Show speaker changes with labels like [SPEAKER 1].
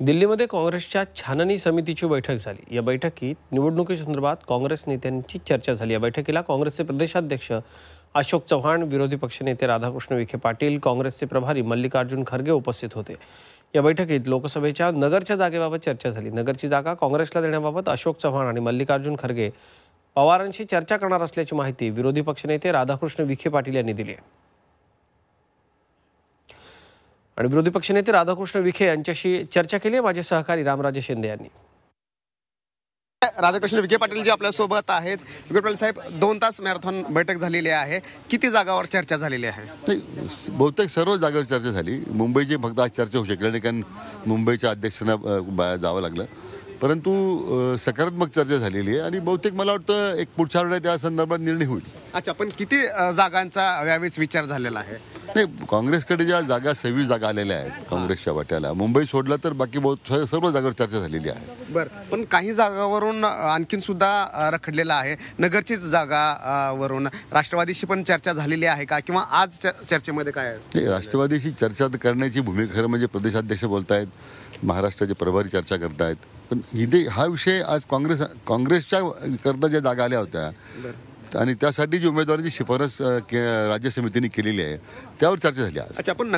[SPEAKER 1] दिल्लीमध्ये काँग्रेसच्या छाननी समितीची बैठक झाली। या बैठकीत निवडणुकीसंदर्भात काँग्रेस नेत्यांची चर्चा झाली। या बैठकीला काँग्रेसचे प्रदेशाध्यक्ष अशोक चव्हाण, विरोधी पक्षनेते राधाकृष्ण विखे पाटील, काँग्रेसचे प्रभारी मल्लिकार्जुन खरगे उपस्थित होते। या बैठकीत लोकसभेच्या नगरच्या जागेबाबत चर्चा झाली। नगरची जागा काँग्रेसला देण्याबाबत अशोक चव्हाण आणि मल्लिकार्जुन खरगे पवारांशी चर्चा करणार असल्याची माहिती विरोधी पक्षनेते राधाकृष्ण विखे पाटील यांनी दिली आहे। आणि विरोधी पक्षनेते राधाकृष्ण विखे यांच्याशी चर्चा केली आहे माझे सहकारी रामराजे शिंदे यांनी।
[SPEAKER 2] राधाकृष्ण विखे पाटील जे आपल्या सोबत आहेत। विखे पाटील साहेब, 2 तास मॅरेथॉन बैठक झालेली आहे। किती जागावर चर्चा झालेली आहे?
[SPEAKER 3] बहुतेक सर्व जागेवर चर्चा झाली। मुंबईची फक्त आज चर्चा होऊ शकली नाही, कारण मुंबईच्या अध्यक्षांना जावं लागलं, परंतु सकारात्मक चर्चा झालेली आहे आणि बहुतेक मला वाटतं एक पुढच्या आठवड्यात त्या संदर्भात निर्णय होईल।
[SPEAKER 2] अच्छा, पण किती जागांचा यावेळेस विचार झालेला आहे?
[SPEAKER 3] नाही, काँग्रेसकडे ज्या जागा 26 जागा आलेल्या आहेत काँग्रेसच्या वाट्याला, मुंबई सोडलं तर बाकी सर्व जागावर चर्चा झालेली आहे।
[SPEAKER 2] बरं, पण काही जागावरून आणखीन सुद्धा रखडलेला आहे। नगरचीच जागावरून राष्ट्रवादीशी पण चर्चा झालेली आहे का, किंवा आज चर्चेमध्ये काय आहे?
[SPEAKER 3] राष्ट्रवादीशी चर्चा करण्याची भूमिका खरं म्हणजे प्रदेशाध्यक्ष बोलतायत, महाराष्ट्राचे प्रभारी चर्चा करतायत, पण इथे हा विषय आज काँग्रेसच्या करता ज्या जागा आल्या होत्या आणि त्यासाठी जी उमेदवाराची शिफारस राज्य समितीने केलेली आहे त्यावर चर्चा झाली आज।
[SPEAKER 2] अच्छा, पण